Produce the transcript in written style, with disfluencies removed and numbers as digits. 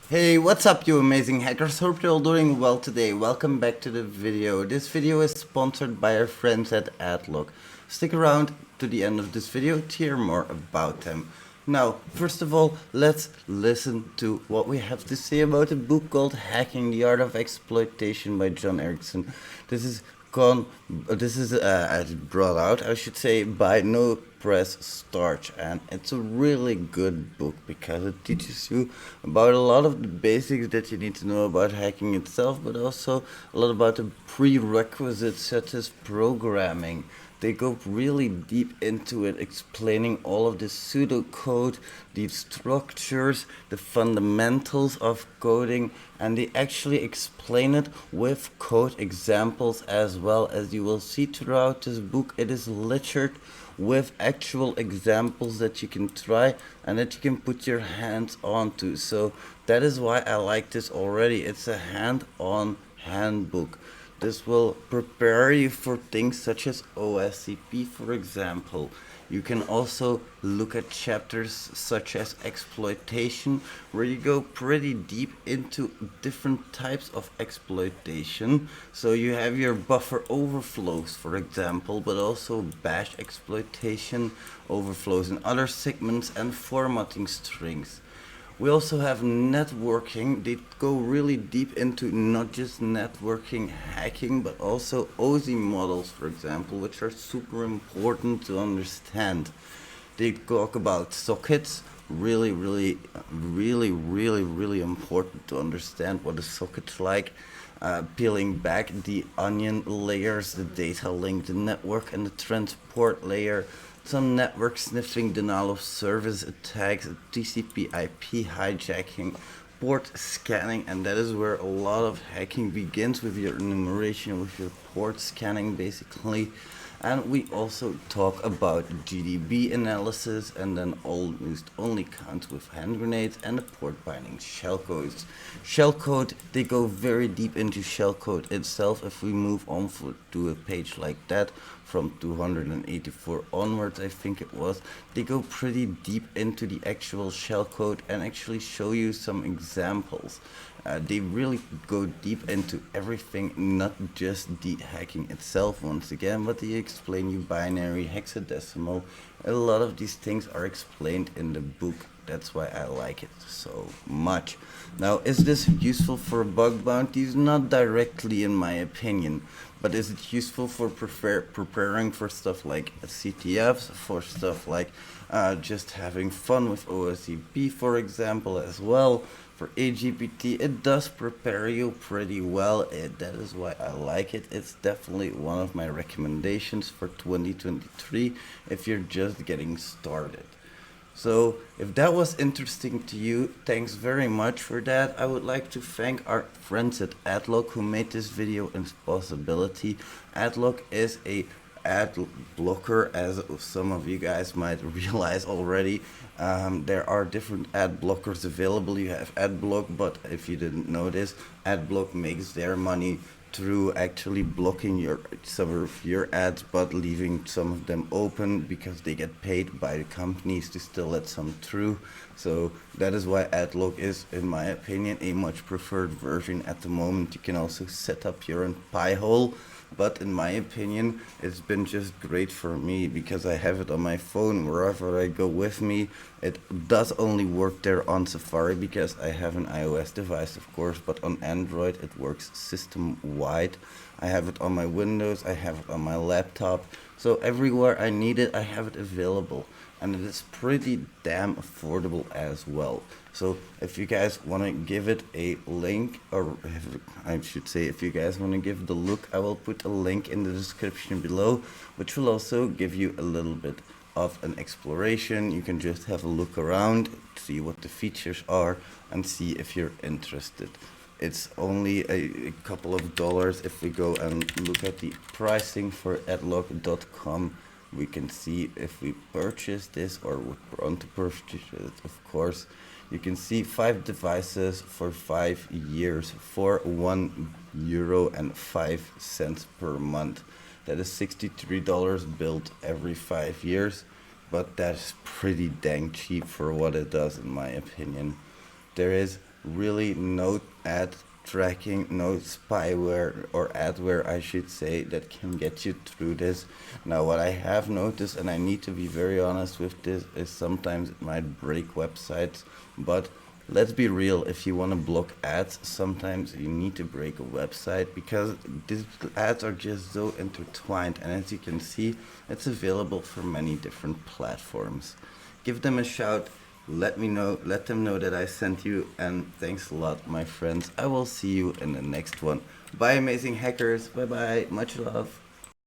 Hey, what's up, you amazing hackers? Hope you're all doing well today. Welcome back to the video. This video is sponsored by our friends at Adlock. Stick around to the end of this video to hear more about them. Now, first of all, let's listen to what we have to say about a book called Hacking the Art of Exploitation by John Erickson. This is brought out, I should say, by No Press Starch, and it's a really good book because it teaches you about a lot of the basics that you need to know about hacking itself, but also a lot about the prerequisites such as programming. They go really deep into it, explaining all of this pseudocode, the structures, the fundamentals of coding, and they actually explain it with code examples as well. As you will see throughout this book, it is littered with actual examples that you can try and that you can put your hands onto. So that is why I like this already. It's a hand-on handbook. This will prepare you for things such as OSCP, for example. You can also look at chapters such as Exploitation, where you go pretty deep into different types of exploitation. So you have your buffer overflows, for example, but also bash exploitation, overflows in other segments, and formatting strings. We also have networking. They go really deep into not just networking hacking, but also OSI models, for example, which are super important to understand. They talk about sockets, really important to understand what a socket's like. Peeling back the onion layers, the data link, the network, and the transport layer. Some network sniffing, denial of service attacks, TCP/IP hijacking, port scanning, and that is where a lot of hacking begins, with your enumeration, with your port scanning basically. And we also talk about GDB analysis, and then almost only counts with hand grenades and the port binding shellcodes. Shellcode, they go very deep into shellcode itself. If we move on to a page like that, from 284 onwards, I think it was, they go pretty deep into the actual shellcode and actually show you some examples. They really go deep into everything, not just the hacking itself once again, but they explain you binary, hexadecimal. A lot of these things are explained in the book. That's why I like it so much. Now, is this useful for bug bounties? Not directly, in my opinion, but is it useful for preparing for stuff like CTFs, for stuff like just having fun with OSCP, for example, as well? For AGPT, it does prepare you pretty well. That is why I like it. It's definitely one of my recommendations for 2023 if you're just getting started. So if that was interesting to you, thanks very much for that. I would like to thank our friends at Adlock who made this video a possibility. Adlock is a ad blocker, as some of you guys might realize already. There are different ad blockers available. You have AdBlock, but if you didn't know this, AdBlock makes their money through actually blocking some of your ads, but leaving some of them open because they get paid by the companies to still let some through. So that is why AdBlock is, in my opinion, a much preferred version at the moment. You can also set up your own pie hole, but in my opinion, it's been just great for me because I have it on my phone wherever I go with me. It does only work there on Safari because I have an iOS device, of course, but on Android it works system-wide. I have it on my Windows, I have it on my laptop, so everywhere I need it, I have it available. And it is pretty damn affordable as well. So if you guys want to give it a link, or I should say if you guys want to give it a look, I will put a link in the description below, which will also give you a little bit of an exploration. You can just have a look around, see what the features are, and see if you're interested. It's only a couple of dollars. If we go and look at the pricing for adlock.com, we can see if we purchase this or would want to purchase it, of course. You can see 5 devices for 5 years for €1.05 per month. That is $63 billed every 5 years, but that's pretty dang cheap for what it does, in my opinion. There is really no ad tracking, no spyware or adware, I should say, that can get you through this. Now, what I have noticed, and I need to be very honest with this, is sometimes it might break websites, but let's be real, if you want to block ads, sometimes you need to break a website because these ads are just so intertwined, and as you can see, it's available for many different platforms. Give them a shout, let them know that I sent you, and thanks a lot, my friends. I will see you in the next one. Bye, amazing hackers. Bye bye. Much love.